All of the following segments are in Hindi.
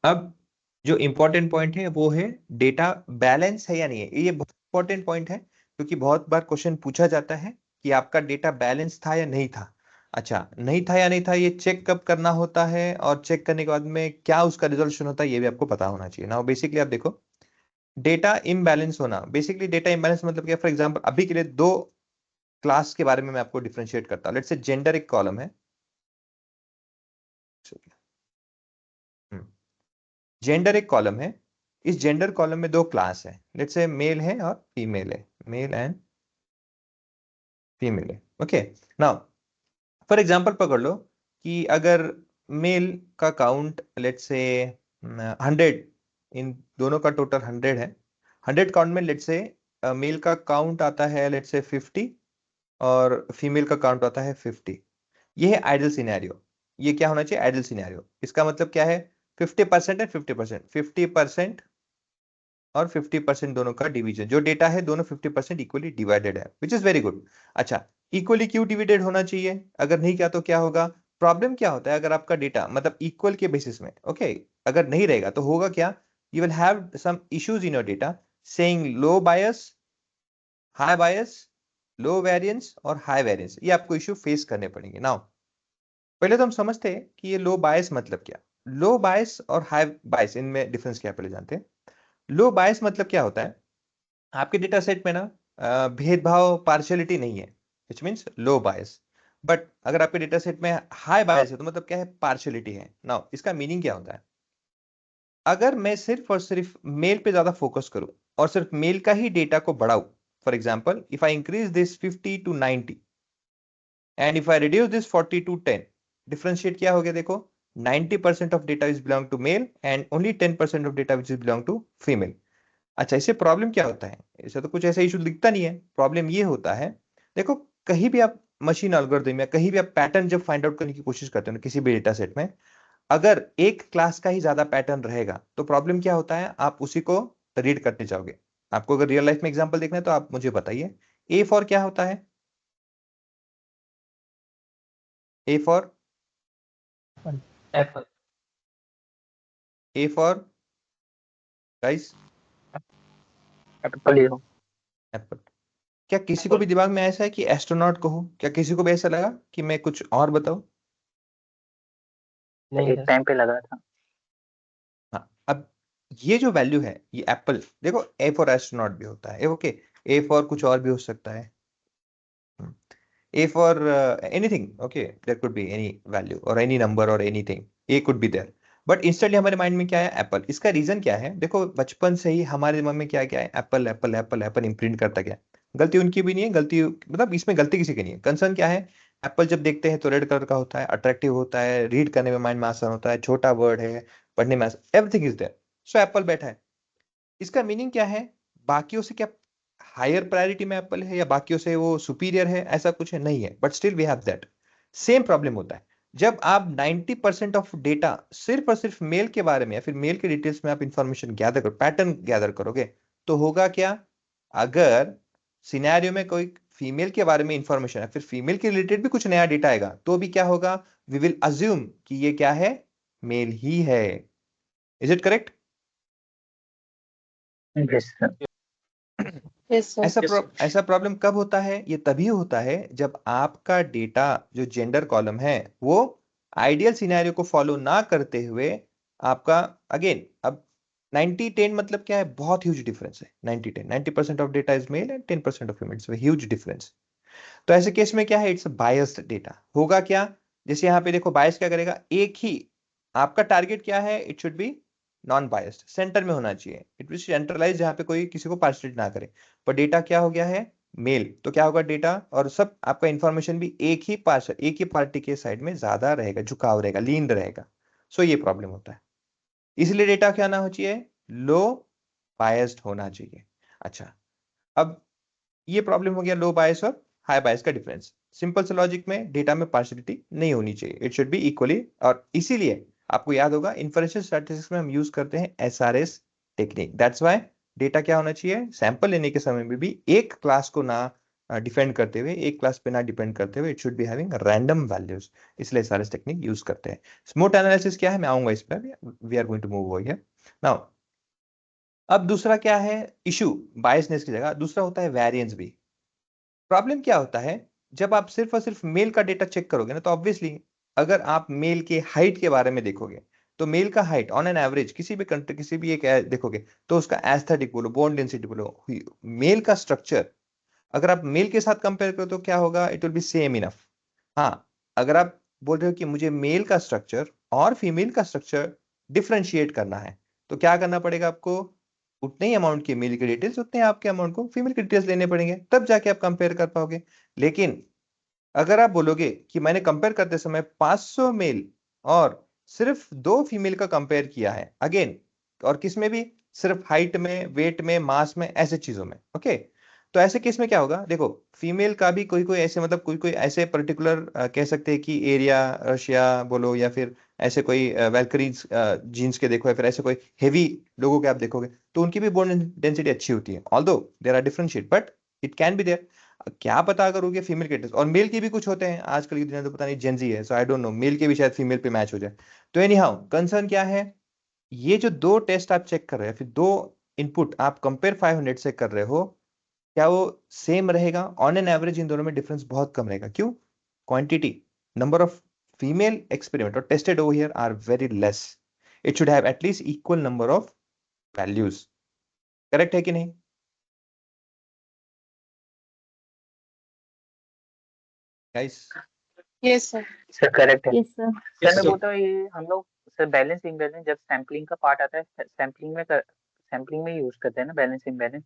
अब जो इंपॉर्टेंट पॉइंट है वो है डेटा बैलेंस है या नहीं है। ये बहुत इंपॉर्टेंट पॉइंट है क्योंकि बहुत बार क्वेश्चन पूछा जाता है कि आपका डेटा बैलेंस था या नहीं था। अच्छा, नहीं था या नहीं था, ये चेक कब करना होता है और चेक करने के बाद में क्या उसका रिजोल्यूशन होता है, ये भी आपको पता होना चाहिए ना। बेसिकली आप देखो, डेटा इम्बैलेंस होना, बेसिकली डेटा इम्बैलेंस मतलब क्या। फॉर एग्जांपल अभी के लिए दो क्लास के बारे में मैं आपको डिफरेंशिएट करता हूँ। लेट्स से जेंडर एक कॉलम है, जेंडर एक कॉलम है। इस जेंडर कॉलम में दो क्लास है, लेट्स से मेल है और फीमेल है, मेल एंड फीमेल है। ओके, नाउ फॉर एग्जांपल पकड़ लो कि अगर मेल का काउंट लेट्स से 100, इन दोनों का टोटल 100 है। 100 काउंट में लेट्स से मेल का काउंट आता है लेट्स से 50 और फीमेल का काउंट आता है 50। ये है आइडल सिनेरियो। ये क्या होना चाहिए, आइडल सिनेरियो। इसका मतलब क्या है, 50% है, 50%, 50% और 50% दोनों का डिवीजन। जो डेटा है दोनों 50% इक्वली डिवाइडेड है, विच इज वेरी गुड। अच्छा, इक्वली क्यों डिवाइडेड होना चाहिए, अगर नहीं किया तो क्या होगा। प्रॉब्लम क्या होता है अगर आपका डेटा मतलब इक्वल के बेसिस में, ओके अगर नहीं रहेगा तो होगा क्या, you will have some issues in your data saying low bias, high bias, low variance और हाई वेरिएंस। ये आपको इश्यू फेस करने पड़ेंगे। नाउ पहले तो हम समझते हैं कि ये लो बायस मतलब क्या। लो बायस और हाई बायस, इनमें डिफरेंस क्या है पहले जानते हैं। लो बायस मतलब क्या होता है, आपके डेटा सेट में ना भेदभाव, पार्शियलिटी नहीं है, which means low bias. But अगर आपके डेटा सेट में हाई बायस है तो मतलब क्या है, पार्शियलिटी है। नाउ इसका मीनिंग क्या होता है, अगर मैं सिर्फ और सिर्फ मेल पे ज्यादा फोकस करूं और सिर्फ मेल का ही डेटा को बढ़ाऊं, for example if I increase this 50 to 90 and if I reduce this 40 to 10, differentiate क्या हो गया देखो, 90% of data is belong to male and only 10% of data which is belong to female. अच्छा, इससे प्रॉब्लम क्या होता है, ऐसा तो कुछ ऐसा इशू दिखता नहीं है। प्रॉब्लम ये होता है, देखो कहीं भी आप मशीन एल्गोरिथम या कहीं भी आप पैटर्न जब फाइंड आउट करने की कोशिश करते हो ना किसी भी डेटा सेट में, अगर एक क्लास का ही ज्यादा पैटर्न रहेगा तो प्रॉब्लम क्या होता है, आप उसी को रीड करते जाओगे। आपको अगर रियल लाइफ में एग्जांपल देखना है तो आप मुझे बताइए, ए फॉर क्या होता है, ए for, apple. A for guys, apple ही हो। एप्पल। क्या किसी को भी दिमाग में ऐसा है कि एस्ट्रोनॉट को हो, क्या किसी को भी ऐसा लगा कि मैं कुछ और बताऊं। नहीं एक टाइम पे लगा था। हाँ, अब ये जो वैल्यू है ये एप्पल, देखो ए फॉर एस्ट्रोनॉट भी होता है, ओके, ए फॉर कुछ और भी हो सकता है, ए for anything, okay, there could be any value और एनी नंबर और anything, a could be there. But instantly हमारे माइंड में क्या है, एप्पल। इसका रीजन क्या है, देखो बचपन से ही हमारे दिमाग में क्या क्या है, Apple Apple Apple Apple imprint करता गया। गलती उनकी भी नहीं है, गलती मतलब इसमें गलती किसी की नहीं है। कंसर्न क्या है, एप्पल जब देखते हैं तो रेड कलर का होता है, अट्रैक्टिव होता है, रीड करने में माइंड में आसान होता है, छोटा वर्ड है, पढ़ने में everything is there, so apple बैठा है। इसका मीनिंग क्या है, बाकियों से क्या हायर प्रायोरिटी में एप्पल है या बाकियों से वो सुपीरियर है, ऐसा कुछ है नहीं है, but still we have that. Same problem होता है जब आप 90% ऑफ डेटा सिर्फ और सिर्फ मेल के बारे में या फिर मेल के डिटेल्स में आप इंफॉर्मेशन गैदर करो, पैटर्न गैदर करोगे, तो होगा क्या, अगर सिनेरियो में कोई फीमेल के बारे में इंफॉर्मेशन है फिर फीमेल के रिलेटेड भी कुछ नया डेटा आएगा तो भी क्या होगा, वी विल अज्यूम कि ये क्या है, मेल ही है। Is it correct. Yes sir. Yes sir. ऐसा प्रॉब्लम कब होता है, ये तभी होता है जब आपका डेटा जो जेंडर कॉलम है वो आइडियल सिनेरियो को फॉलो ना करते हुए आपका, अगेन अब 90-10 मतलब क्या है, बहुत ह्यूज डिफरेंस है। 90-10, 90% of data is male and 10% of female, huge difference. तो ऐसे केस में क्या है, इट्स बायस्ड डेटा। होगा क्या, जैसे यहाँ पे देखो बायस क्या करेगा, एक ही आपका टारगेट क्या है, it should B non biased, centre में होना चाहिए, इट विल सेंट्रलाइज जहाँ पे कोई किसी को पार्टिसिपेट ना करे। पर डेटा क्या हो गया है, मेल, तो क्या होगा डेटा और सब आपका इंफॉर्मेशन भी एक ही पार्टी के साइड में ज्यादा रहेगा, झुकाव रहेगा, लीन रहेगा। सो ये प्रॉब्लम होता है, इसलिए डेटा क्या ना हो चाहिए, लो बायस्ड होना चाहिए। अच्छा, अब ये प्रॉब्लम हो गया लो बायस और हाई बायस का डिफरेंस। सिंपल से लॉजिक में डेटा में पार्शियलिटी नहीं होनी चाहिए, इट शुड बी इक्वली। और इसीलिए आपको याद होगा इन्फरेंशियल स्टैटिस्टिक्स में हम यूज करते हैं SRS technique. That's why data क्या होना चाहिए, सैंपल लेने के समय में भी एक क्लास को ना डिपेंड करते हुए, एक क्लास पे ना डिपेंड करते हुए, it should be having random values, इसलिए सारे टेक्निक यूज करते हैं। स्मूथ एनालिसिस क्या है, मैं आऊंगा इस पर, we are going to move over here now. अब दूसरा क्या है इशू, बायसनेस की जगह दूसरा होता है वेरिएंस भी। प्रॉब्लम क्या होता है, जब आप सिर्फ और सिर्फ मेल का डेटा चेक करोगे ना, तो ऑब्वियसली अगर आप मेल के हाइट के बारे में देखोगे, तो मेल का हाइट ऑन एन एवरेज किसी भी कंट्री, किसी भी एक देखोगे, तो उसका एस्थेटिक बोलो, बोन डेंसिटी बोलो, मेल का स्ट्रक्चर, अगर आप मेल के साथ कंपेयर करो तो क्या होगा, it will B same enough. हाँ, अगर आप बोल रहे हो कि मुझे मेल का स्ट्रक्चर और फीमेल का स्ट्रक्चर डिफरेंशिएट करना है, तो क्या करना पड़ेगा आपको, उतने ही अमाउंट की मेल की डिटेल्स, उतने ही आपके अमाउंट को फीमेल की डिटेल्स लेने पड़ेंगे, तब जाके आप कंपेयर कर पाओगे। लेकिन अगर आप बोलोगे कि मैंने कंपेयर करते समय 500 मेल और सिर्फ 2 फीमेल का कंपेयर किया है, अगेन, और किस में भी, सिर्फ हाइट में, वेट में, मास में, ऐसे चीजों में, ओके, तो ऐसे केस में क्या होगा, देखो, फीमेल का भी कोई कोई ऐसे, मतलब कोई कोई ऐसे पर्टिकुलर कह सकते हैं कि एरिया, रशिया बोलो, या फिर ऐसे कोई वैल्करीज जीन्स के देखो, या फिर ऐसे कोई हेवी लोगों के आप देखोगे, तो उनकी भी बोन डेंसिटी अच्छी होती है, although there are differentiate, but it can be there. क्या पता अगर हो गया फीमेल के टेस्ट, और मेल के भी कुछ होते हैं आजकल की दुनिया, तो पता नहीं जेंजी है, सो आई डोंट नो, मेल के भी शायद फीमेल पे मैच हो जाए। तो एनी हाउ कंसर्न क्या है, ये जो 2 टेस्ट आप चेक कर रहे हैं, फिर 2 इनपुट आप कंपेयर 500 से कर रहे हो, क्या वो सेम रहेगा? ऑन एन एवरेज इन दोनों में डिफरेंस बहुत कम रहेगा। क्यों? Quantity, number of female experiment और tested over here are very less, it should have at least equal number of values. Correct है कि नहीं guys? Yes sir. Sir correct है। Yes sir. सर मैं बोलता हूँ ये हम लोग सर बैलेंस इम्बैलेंस जब सैम्पलिंग का पार्ट आता है, सैम्पलिंग में यूज करते हैं ना बैलेंस इम्बैलेंस,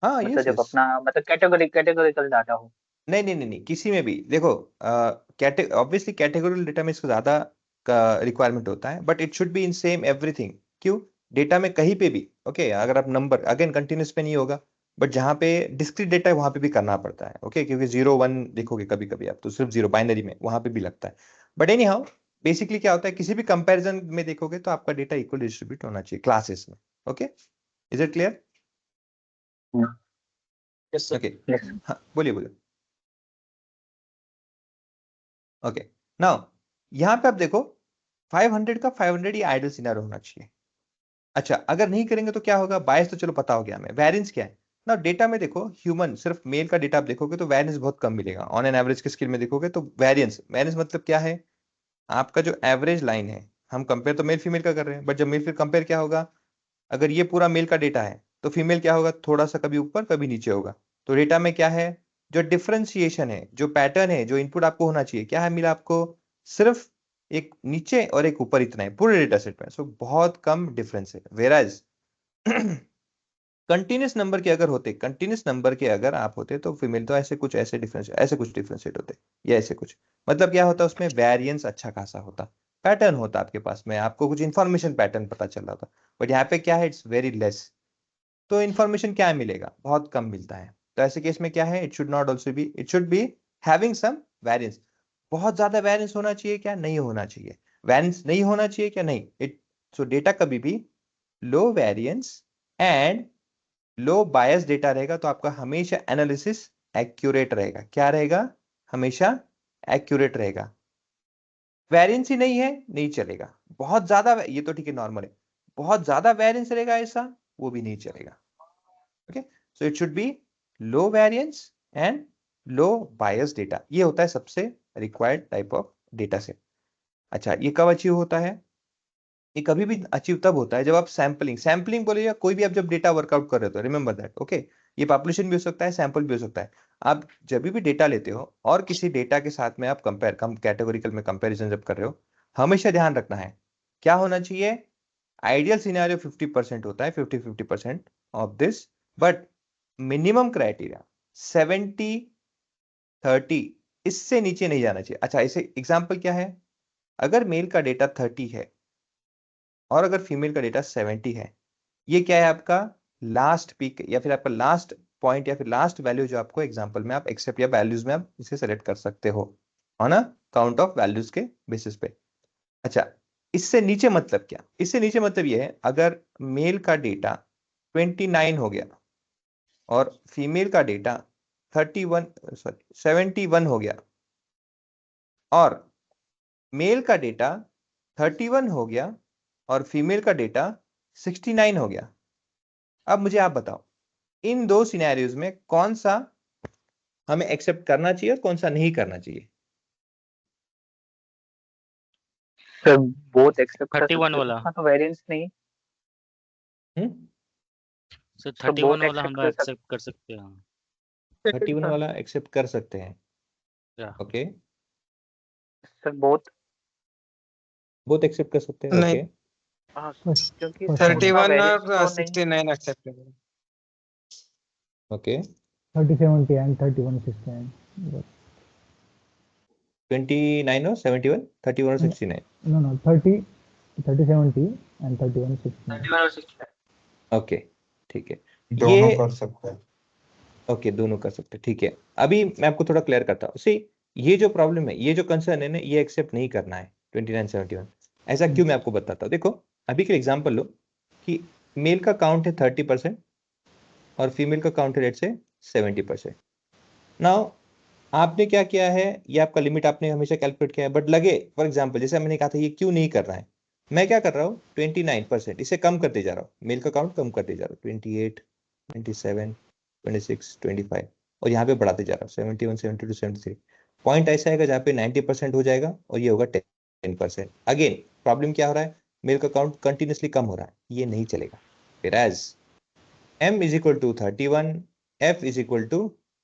हाँ, मतलब यस जब यस। अपना मतलब कैटेगोरिकल डाटा हो। नहीं नहीं नहीं नहीं, किसी में भी देखो, ऑब्वियसली कैटेगोरिकल डेटा में इसको ज्यादा का रिक्वायरमेंट होता है, but it should be in same everything. क्यों? डेटा में कहीं पे भी, ओके, अगर आप नंबर अगेन कंटिन्यूस पे नहीं होगा, बट जहां पे डिस्क्रीट डेटा है वहां पे भी करना पड़ता है, ओके, क्योंकि 0 1 देखोगे कभी कभी आप, तो सिर्फ 0 बाइनरी में वहां पे भी लगता है। बट एनी हाउ, बेसिकली क्या होता है, किसी भी कंपैरिजन में देखोगे तो आपका डेटा इक्वल डिस्ट्रीब्यूट होना चाहिए क्लासेस में। Okay, is it clear? Yes okay, sir. हाँ बोलिए बोलिए। ओके, नाउ यहाँ पे आप देखो, 500 का 500 ही आइडल सिनेरियो होना चाहिए। अच्छा, अगर नहीं करेंगे तो क्या होगा, बायस तो चलो पता हो गया हमें, वेरिएंस क्या है ना, डेटा में देखो, ह्यूमन सिर्फ मेल का डेटा आप देखोगे तो वेरिएंस बहुत कम मिलेगा, ऑन एन एवरेज के स्केल में देखोगे तो वेरिएंस, वेरिएंस मतलब क्या है, आपका जो एवरेज लाइन है, हम कंपेयर तो मेल फीमेल का कर रहे हैं, बट जब मेल फिर कंपेयर क्या होगा, अगर ये पूरा मेल का डेटा है तो फीमेल क्या होगा, थोड़ा सा कभी ऊपर कभी नीचे होगा। तो डेटा में क्या है, जो डिफरेंशिएशन है, जो पैटर्न है, जो इनपुट आपको होना चाहिए, क्या है मिला आपको, सिर्फ एक नीचे और एक ऊपर, इतना है पूरे डेटा सेट में, सो बहुत कम डिफरेंस है। वेराज कंटिन्यूस नंबर के अगर होते, कंटिन्यूस नंबर के अगर आप होते, तो फीमेल तो ऐसे कुछ, ऐसे डिफरेंस, ऐसे कुछ डिफरेंशिएट होते, या ऐसे कुछ, मतलब क्या होता, उसमें वेरिएंस अच्छा खासा होता, पैटर्न होता आपके पास में, आपको कुछ इंफॉर्मेशन पैटर्न पता चल रहा था। बट यहाँ पे क्या है, इट्स वेरी लेस, तो इंफॉर्मेशन क्या मिलेगा, बहुत कम मिलता है। तो ऐसे केस में क्या है, it should not also be, it should be having some variance. बहुत ज्यादा वेरिएंस होना चाहिए क्या, नहीं होना चाहिए, वेरिएंस नहीं होना चाहिए क्या, नहीं, इट, सो डेटा कभी भी low variance and low bias data रहेगा, तो आपका हमेशा एनालिसिस एक्यूरेट रहेगा। क्या रहेगा? हमेशा एक्यूरेट रहेगा। वेरिएंस ही नहीं है, नहीं चलेगा। बहुत ज्यादा, ये तो ठीक है, नॉर्मल है, बहुत ज्यादा वेरिएंस रहेगा ऐसा, वो भी नहीं चलेगा। Okay, so it should be low variance and low bias data, ये होता है सबसे required type of data set. अच्छा, ये कब अचीव होता है? ये कभी भी अचीव तब होता है जब आप सैंपलिंग, सैंपलिंग बोले या कोई भी आप जब डेटा वर्कआउट कर रहे हो, रिमेंबर दैट, ओके, ये पॉपुलेशन भी हो सकता है, सैंपल भी हो सकता है। आप जब भी डेटा लेते हो और किसी डेटा के साथ में आप कंपेयर, कम कैटेगोरिकल में कंपैरिजन जब कर रहे हो, हमेशा ध्यान रखना है क्या होना चाहिए, आइडियल सिनेरियो 50% होता है, 50-50% of this, but minimum criteria 70-30, इससे नीचे नहीं जाना चाहिए। अच्छा, इसे एग्जाम्पल क्या है, अगर मेल का डेटा 30 है और अगर फीमेल का डेटा 70 है, ये क्या है आपका लास्ट पीक, या फिर आपका लास्ट पॉइंट, या फिर लास्ट वैल्यू जो आपको एग्जांपल में आप एक्सेप्ट या वैल्यूज में आप इसे सेलेक्ट कर सकते हो on a count of values के बेसिस पे। अच्छा, इससे नीचे मतलब क्या, इससे नीचे मतलब ये है, अगर मेल का डेटा 29 हो गया और फीमेल का डेटा 71 हो गया और मेल का डेटा 31 हो गया और फीमेल का डेटा 69 हो गया। अब मुझे आप बताओ इन दो सिनेरियोज में कौन सा हमें एक्सेप्ट करना चाहिए और कौन सा नहीं करना चाहिए? सर बोथ एक्सेप्ट कर 31 सकते हो, वाला उसका तो वेरिएंस नहीं। सर सर 31 बोथ वाला हम एक्सेप्ट कर सकते एक्सेप्ट कर सकते हैं। 31 वाला एक्सेप्ट कर सकते हैं। क्या? Okay, sir both both accept कर सकते हैं। नहीं। ओके, हाँ First- क्योंकि first सर one. उसका 31 वेरिएंस और तो नहीं। 69 एक्सेप्टेबल। Okay, 3070 and 3169. 29 और 71, 31 और 69। No, 3070 and 3169. ओके, ठीक है, दोनों ये कर सकते हैं। ओके दोनों कर सकते हैं। ठीक है, अभी मैं आपको थोड़ा क्लियर करता हूँ। सी ये जो प्रॉब्लम है, ये जो कंसर्न है ना, ये एक्सेप्ट नहीं करना है 2971। ऐसा क्यों, मैं आपको बताता हूँ। देखो अभी के एग्जांपल लो कि मेल का काउंट है 30% और फीमेल का काउंट है लेट्स से 70%। नाउ आपने क्या किया है, ये आपका लिमिट आपने हमेशा कैलकुलेट किया है, बट लगे फॉर एग्जांपल जैसे मैंने कहा था ये क्यों नहीं कर रहा है, मैं क्या कर रहा हूँ 29%, इसे कम करते जा रहा हूँ, मेल का काउंट कम करते जा रहा हूँ, 28, 27, 26, 25 और यहाँ पे बढ़ाते जा रहा हूँ 71, 72, 73। पॉइंट ऐसा आएगा जहाँ पे 90% हो जाएगा और ये होगा 10%। अगेन प्रॉब्लम क्या हो रहा है, मेल का काउंट कंटिन्यूसली कम हो रहा है, ये नहीं चलेगा। फिर as m is equal to 31, f is equal to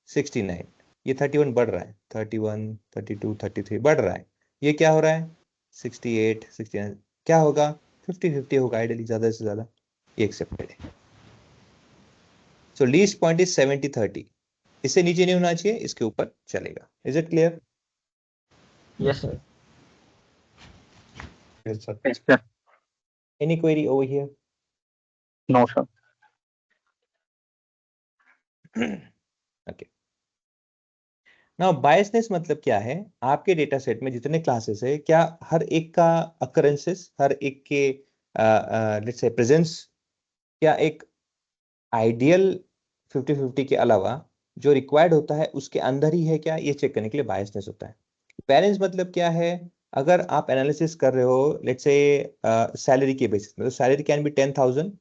69, ये 31 बढ़ रहा है, 31, 32, 33 बढ़ रहा है, ये क्या हो रहा है 68, 69, क्या होगा 50-50 होगा आइडियली, ज्यादा से ज्यादा, ये एक्सेप्टेड है। सो लीस्ट पॉइंट इज 70-30, इससे नीचे नहीं होना चाहिए, इसके ऊपर चलेगा। Is it clear? Yes, sir. Yes, sir. Yes, sir. Any query over here? No, sir. Okay, now biasness मतलब क्या है, आपके डेटा सेट में जितने क्लासेस है, क्या हर एक का अकरेंसेस, हर एक के लेट्स से प्रेजेंस, क्या एक आइडियल 50-50 के अलावा जो रिक्वायर्ड होता है उसके अंदर ही है क्या, ये चेक करने के लिए बायसनेस होता है। वैरिएंस मतलब क्या है, अगर आप एनालिसिस कर रहे हो लेट्स से सैलरी के बेसिस में, तो सैलरी कैन बी 10,000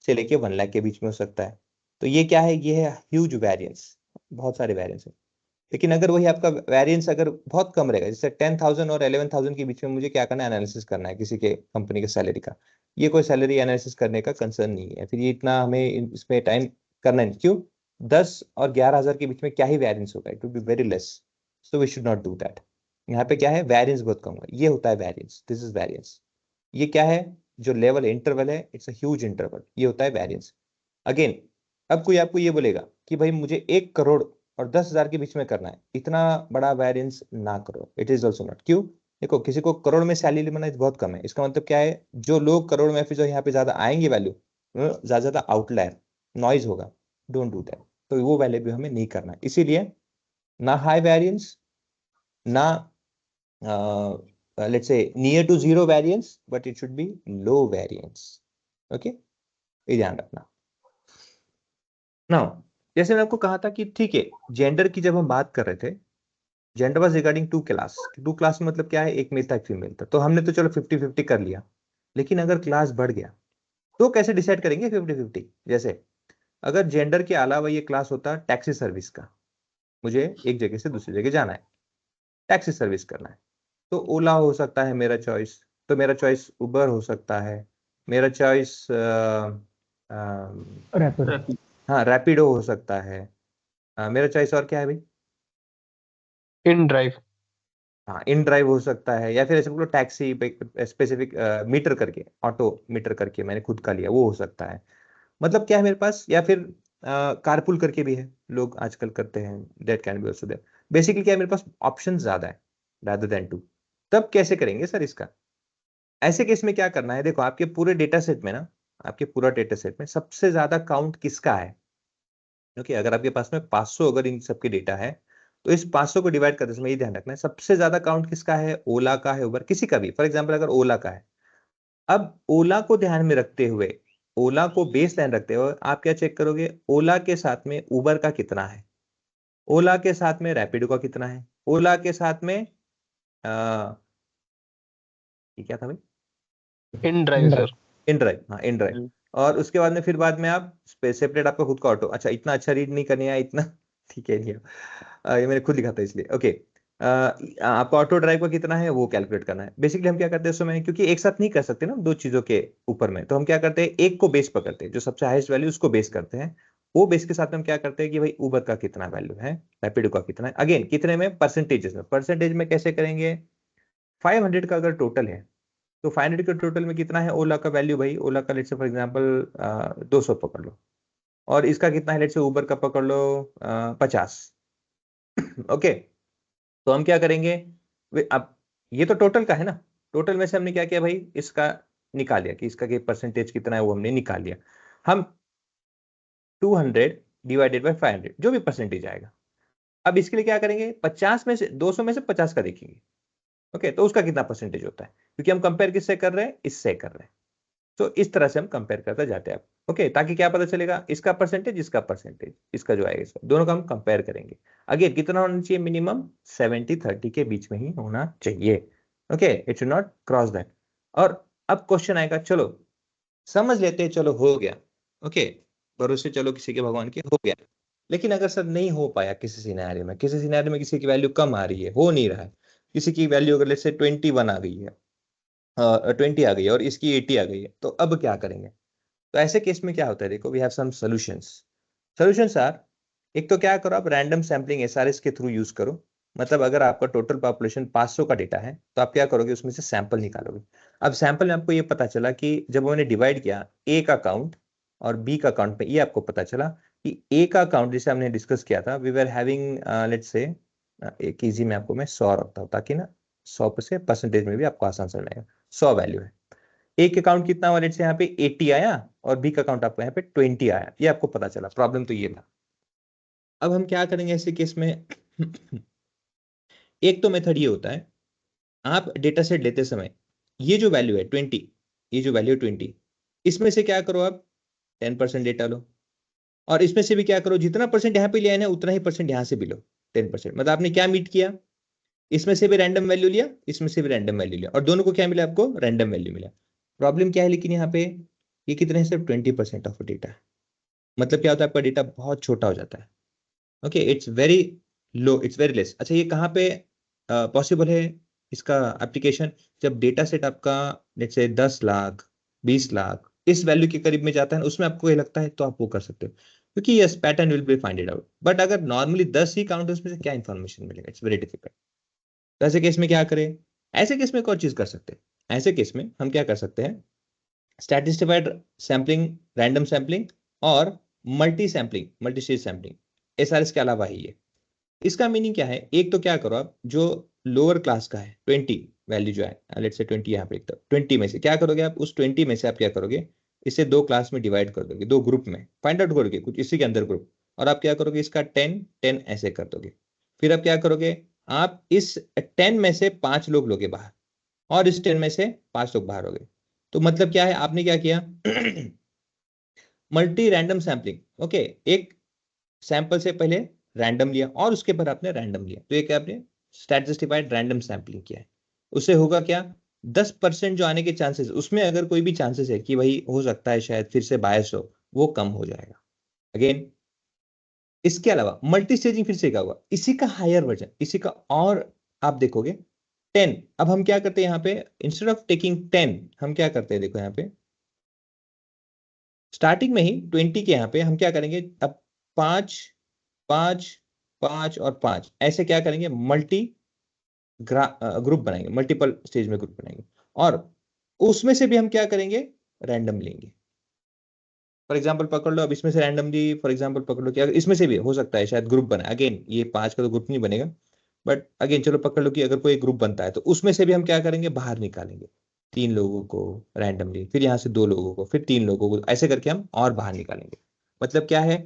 से लेके 1 लाख के बीच में हो सकता है, तो ये क्या है, ये है ह्यूज वेरिएंस, बहुत सारे वेरिएंस है। लेकिन अगर वही आपका वेरिएंस अगर बहुत कम रहेगा, जैसे 10,000 और 11,000 के बीच में मुझे क्या करना है, एनालिसिस करना है किसी के कंपनी के सैलरी का, ये कोई सैलरी एनालिसिस करने का कंसर्न नहीं है, फिर ये इतना हमें इसमें टाइम करना नहीं। क्यों, 10 और 11,000 के बीच में क्या ही वेरिएंस होगा, it will be very less, so we should not do that. यहाँ पे क्या है, वेरिएंस बहुत कम होगा, ये होता है वेरिएंस, दिस इज वेरिएंस। ये क्या है, जो लेवल इंटरवल है, इट्स अ ह्यूज इंटरवल, ये होता है वेरिएंस। अगेन अब कोई आपको ये बोलेगा कि भाई मुझे 1 करोड़ और 10,000 के बीच में करना है, इतना बड़ा वेरिएंस ना करो, इट इज ऑल्सो नॉट। क्यों, देखो किसी को करोड़ में सैलरी बनाना बहुत कम है, इसका मतलब क्या है, जो लोग करोड़ में फिर जो यहाँ पे ज्यादा आएंगे वैल्यू, ज्यादा आउटलायर नॉइज होगा, डोंट डू दैट। तो वो वैल्यू भी हमें नहीं करना है, इसीलिए ना हाई वेरिएंस, ना let's say near to zero variance, but it should be low variance. Okay, ये ध्यान रखना। नाउ जैसे मैं आपको कहा था कि ठीक है, जेंडर की जब हम बात कर रहे थे, gender was regarding to class में, मतलब क्या है, एक मेल था एक फीमेल था, तो हमने तो चलो 50-50 कर लिया। लेकिन अगर क्लास बढ़ गया तो कैसे डिसाइड करेंगे 50-50? जैसे अगर जेंडर के अलावा ये क्लास होता टैक्सी सर्विस का, मुझे एक जगह से दूसरी जगह जाना है, टैक्सी सर्विस करना है, तो ओला हो सकता है मेरा चॉइस, तो मेरा चॉइस उबर हो सकता है, मेरा चॉइस Rapid. हाँ रैपिडो हो सकता है, मेरा चॉइस और क्या है भाई, इन ड्राइव। हाँ इन ड्राइव हो सकता है, या फिर ऐसे बोलो टैक्सी स्पेसिफिक मीटर करके, ऑटो मीटर करके मैंने खुद का लिया, वो हो सकता है। मतलब क्या है मेरे पास, या फिर कारपूल करके भी है, लोग आजकल करते हैं, that can be also there. Basically क्या है, मेरे पास ऑप्शन ज्यादा है रादर देन टू। तब कैसे करेंगे सर इसका, ऐसे केस में क्या करना है, देखो आपके पूरे डेटा सेट में ना, आपके पूरा डेटा सेट में सबसे ज्यादा काउंट किसका है, ओके अगर आपके पास में 500 अगर इन सबके डेटा है, तो इस 500 को डिवाइड करते समय ये ध्यान रखना है सबसे ज्यादा काउंट किसका है, ओला का है, उबर, किसी का भी। फॉर एग्जांपल अगर ओला का है, अब ओला को ध्यान में रखते हुए, ओला को बेस लाइन रखते हुए आप क्या चेक करोगे, ओला के साथ में उबर का कितना है, ओला के साथ में रैपिडो का कितना है, ओला के साथ में ये क्या था भाई, in drive sir. In drive, हाँ इन ड्राइव। और उसके बाद में फिर बाद में आप सेपरेट आपका खुद का ऑटो। अच्छा इतना अच्छा रीड नहीं करने आया इतना ठीक है, ये मैंने खुद लिखा था इसलिए। ओके, आपका ऑटो ड्राइव का कितना है वो कैलकुलेट करना है। बेसिकली हम क्या करते हैं उस समय, क्योंकि एक साथ नहीं कर सकते ना दो चीजों के ऊपर में, तो हम क्या करते हैं एक को बेस पकड़ते हैं, जो सबसे हाईएस्ट वैल्यू उसको बेस करते हैं। वो बेस के साथ हम क्या करते हैं कि भाई उबर का कितना वैल्यू है, रैपिडो का कितना है, अगेन कितने में, परसेंटेजेस में। परसेंटेज में कैसे करेंगे, 500 का अगर टोटल है तो 500 के टोटल में कितना है ओला का वैल्यू, भाई ओला का लेट्स से फॉर एग्जांपल 200 पकड़ लो, और इसका कितना है लेट्स से उबर का पकड़ लो 50। ओके, तो हम क्या करेंगे, अब ये तो टोटल का है ना, टोटल में से हमने क्या किया भाई, इसका निकाल लिया कि इसका परसेंटेज कितना है वो हमने निकाल लिया। हम 200 डिवाइडेड बाय 500 जो भी परसेंटेज आएगा, अब इसके लिए क्या करेंगे, 50 में से 200 में से 50 का देखेंगे। ओके, तो उसका कितना परसेंटेज होता है, क्योंकि हम कंपेयर किससे कर रहे हैं, इससे कर रहे हैं। तो इस तरह से हम कंपेयर करते जाते हैं। ओके, ताकि क्या पता चलेगा, इसका परसेंटेज, इसका परसेंटेज, इसका जो आएगा, इसका दोनों का हम कंपेयर करेंगे। अगेन कितना होना चाहिए, मिनिमम 70-30 के बीच में ही होना चाहिए। Okay, it should not cross that. और अब क्वेश्चन आएगा, चलो समझ लेते हैं, चलो हो गया। ओके, भरोसे चलो किसी के भगवान के हो गया, लेकिन अगर सर नहीं हो पाया किसी सिनेरियो में, किसी सिनेरियो में किसी की वैल्यू कम आ रही है, हो नहीं रहा है, किसी की वैल्यू अगर लेट्स से 21 आ गई है, 20 आ गई है और इसकी 80 आ गई है, तो अब क्या करेंगे। तो ऐसे केस में क्या होता है, देखो we have some solutions. Solutions are, एक तो क्या करो आप, रैंडम सैम्पलिंग एसआरएस के थ्रू यूज करो। मतलब अगर आपका टोटल पॉपुलेशन 500 का डेटा है तो आप क्या करोगे, उसमें से सैंपल निकालोगे। अब सैंपल में आपको ये पता चला कि जब उन्होंने डिवाइड किया ए का काउंट और बी का काउंट पे, ये आपको पता चला कि ए का काउंट जिसे हमने डिस्कस किया था, we were having let's say, एक इजी में आपको मैं 100 रखता हूँ ताकि ना 100 से परसेंटेज में भी आपको आसान समझ आएगा। 100 वैल्यू है, ए के काउंट कितना हुआ, लेट्स से यहाँ पे 80 आया और बी का काउंट आपको यहाँ पे 20 आया, ये आपको पता चला। प्रॉब्लम तो ये था। अब हम क्या करेंगे ऐसे केस में एक तो मेथड ये होता है, आप डेटा सेट लेते समय ये जो वैल्यू है 20, ये जो वैल्यू है 20, इसमें से क्या करो आप 10% डेटा लो, और इसमें से भी क्या करो, जितना परसेंट यहाँ पे लिया है ना उतना ही परसेंट यहाँ से भी लो, 10%। मतलब आपने क्या मीट किया, इसमें से भी रैंडम वैल्यू लिया, इसमें से भी रैंडम वैल्यू लिया, और दोनों को क्या मिला, आपको रैंडम वैल्यू मिला। प्रॉब्लम क्या है लेकिन यहाँ पे, ये कितने, सिर्फ 20% ऑफ डेटा है। मतलब क्या होता है, आपका डेटा बहुत छोटा हो जाता है। Okay, it's very low, it's very less. अच्छा, ये कहाँ पे पॉसिबल है इसका एप्लीकेशन, जब डेटा सेट आपका लेट्स से 10 लाख 20 लाख इस वैल्यू के करीब में जाता है, उसमें आपको ये लगता है तो आप वो कर सकते हो, क्योंकि yes pattern will be find it out. But अगर नॉर्मली 10 ही काउंट, उसमें से क्या इन्फॉर्मेशन मिलेगा, इट्स वेरी डिफिकल्ट। तो ऐसे केस में क्या करें, ऐसे केस में एक और चीज कर सकते हैं। ऐसे केस में हम क्या कर सकते हैं, स्टैटिस्टिफाइड सैम्पलिंग, रैंडम सैम्पलिंग और multi sampling, multi stage sampling, SRS के अलावा ही है। इसका मीनिंग क्या है, एक तो क्या करो आप, जो लोअर क्लास का है 20 वैल्यू जो है, लेट्स से 20 यहाँ पे एक, तो 20 में से क्या करोगे आप, उस 20 में से आप क्या करोगे, इसे दो क्लास में डिवाइड कर दोगे, दो ग्रुप में फाइंड आउट करोगे कुछ इसी के अंदर ग्रुप, और आप क्या करोगे, इसका 10-10 ऐसे कर दोगे। फिर आप क्या करोगे, आप इस 10 में से 5 लोग लोगे बाहर, और इस 10 में से 5 लोग बाहर हो गए। तो मतलब क्या है, आपने क्या किया मल्टी रैंडम सैम्पलिंग। ओके, एक सैंपल से पहले रैंडम लिया और उसके बाद आपने रैंडम लिया, तो ये क्या आपने स्टैटिस्टिफाइड रैंडम सैम्पलिंग किया है। उससे होगा क्या, 10% जो आने के चांसेस, उसमें अगर कोई भी चांसेस है कि भाई हो सकता है शायद फिर से बायस हो, वो कम हो जाएगा। अगेन इसके अलावा मल्टी स्टेजिंग फिर से क्या हुआ, इसी का हायर वर्जन, इसी का, और आप देखोगे 10। अब हम क्या करते हैं यहाँ पे, इंस्टेड ऑफ टेकिंग 10 हम क्या करते हैं, देखो यहाँ पे स्टार्टिंग में ही 20 के यहाँ पे हम क्या करेंगे, अब 5 5 5 और 5 ऐसे क्या करेंगे, मल्टी ग्रुप बनाएंगे, मल्टीपल स्टेज में ग्रुप बनाएंगे, और उसमें से भी हम क्या करेंगे, रैंडम लेंगे। फॉर एग्जाम्पल पकड़ लो, अब इसमें से रैंडमली फॉर एग्जाम्पल पकड़ लो कि अगर इसमें से भी हो सकता है शायद ग्रुप बना, अगेन ये 5 का तो ग्रुप नहीं बनेगा, बट अगेन चलो पकड़ लो कि अगर कोई ग्रुप बनता है तो उसमें से भी हम क्या करेंगे, बाहर निकालेंगे 3 लोगों को रैंडमली, फिर यहाँ से 2 लोगों को, फिर 3 लोगों को, ऐसे करके हम और बाहर निकालेंगे। मतलब क्या है,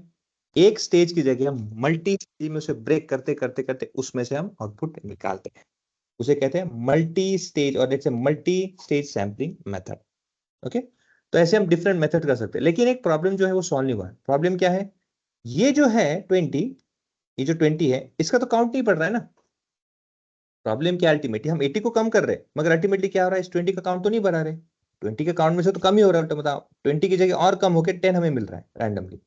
एक स्टेज की जगह हम मल्टी स्टेज में उसे ब्रेक करते करते करते उसमें से हम आउटपुट निकालते हैं, उसे कहते हैं मल्टी स्टेज, और let's say multi stage sampling method. Okay, तो ऐसे हम डिफरेंट मेथड कर सकते हैं, लेकिन एक प्रॉब्लम जो है वो सॉल्व नहीं हुआ है। प्रॉब्लम क्या है, ये जो है 20, ये जो 20 है इसका तो काउंट नहीं पड़ रहा है ना। प्रॉब्लम क्या अल्टीमेटली हम 80 को कम कर रहे हैं, मगर अल्टीमेटली क्या हो रहा है, इस 20 का काउंट तो नहीं बढ़ा रहे। 20 के काउंट में से तो कम ही हो रहा है, तो बताओ 20 की जगह और कम होकर 10 हमें मिल रहा है रैंडमली।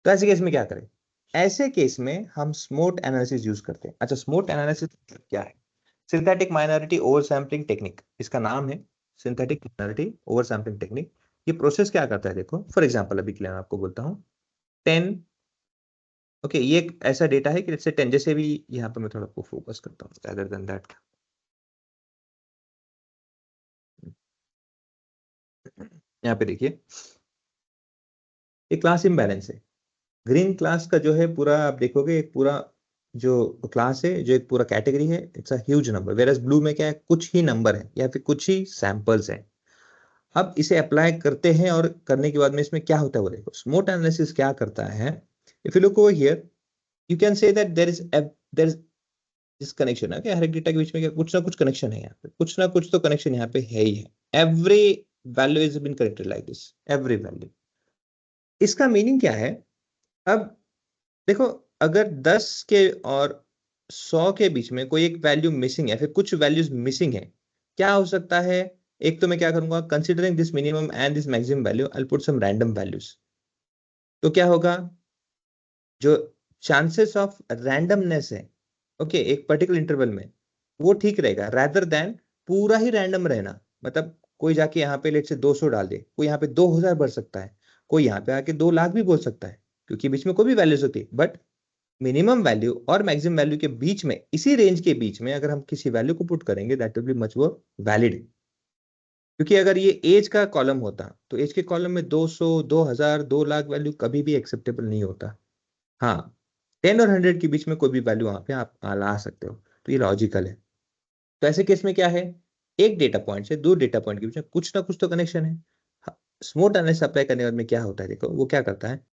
तो ऐसे केस में क्या करें, ऐसे केस में हम स्मॉट एनालिसिस यूज करते हैं। अच्छा, स्मॉट एनालिसिस क्या है? Synthetic minority over sampling technique इसका नाम है, synthetic minority over sampling technique. ये प्रोसेस क्या करता है देखो, फॉर एग्जांपल अभी के लिए मैं आपको बोलता हूँ 10, ओके ये एक ऐसा डेटा है कि जैसे 10, जैसे भी यहाँ पे मैं थोड़ा आपको फोकस करता हूँ rather than that। यहाँ पे देखिए ये क्लास इम्बैलेंस है। ग्रीन क्लास का जो है पूरा आप देखोगे, एक पूरा जो क्लास है, जो एक पूरा कैटेगरी है, it's a huge number. Whereas blue में क्या है, कुछ ही नंबर है या फिर कुछ ही सैंपल्स हैं। अब इसे अप्लाई करते हैं और करने के बाद में इसमें क्या होता है वो देखो। स्मॉट एनालिसिस क्या करता है, if you look over here you can say that there is this connection है। हर एक डेटा के बीच में कुछ ना कुछ कनेक्शन है, यहाँ पे कुछ ना कुछ तो कनेक्शन यहाँ पे है ही है। Every value is been connected like this, every value. इसका मीनिंग क्या है? अब देखो, अगर 10 के और 100 के बीच में कोई एक वैल्यू मिसिंग है, फिर कुछ वैल्यूज मिसिंग है, क्या हो सकता है? एक तो मैं क्या करूंगा, considering this minimum and this maximum value I will put some random values. तो क्या होगा, जो चांसेस ऑफ रैंडमनेस है ओके एक पर्टिकुलर इंटरवल में, वो ठीक रहेगा रैदर देन पूरा ही रैंडम रहना। मतलब कोई जाके यहाँ पे लेट से 200 डाल दे, कोई यहाँ पे 2000 बढ़ सकता है, कोई यहाँ पे आके 2 लाख भी बोल सकता है, क्योंकि बीच में कोई भी वैल्यूज होती है। बट मिनिमम वैल्यू और मैक्सिमम वैल्यू के बीच में, इसी रेंज के बीच में अगर हम किसी वैल्यू को पुट करेंगे that will be much more valid. क्योंकि अगर ये एज का कॉलम होता तो एज के कॉलम में 200, 2000, 2 लाख वैल्यू कभी भी एक्सेप्टेबल नहीं होता। हाँ, 10 और 100 के बीच में कोई भी वैल्यू वहां पे आप ला सकते हो, तो ये लॉजिकल है। तो ऐसे केस में क्या है, एक डेटा पॉइंट से 2 डेटा पॉइंट के बीच में कुछ ना कुछ तो कनेक्शन है। स्मॉट एनालिसिस अप्लाई करने के बाद में क्या होता है देखो, वो क्या करता है,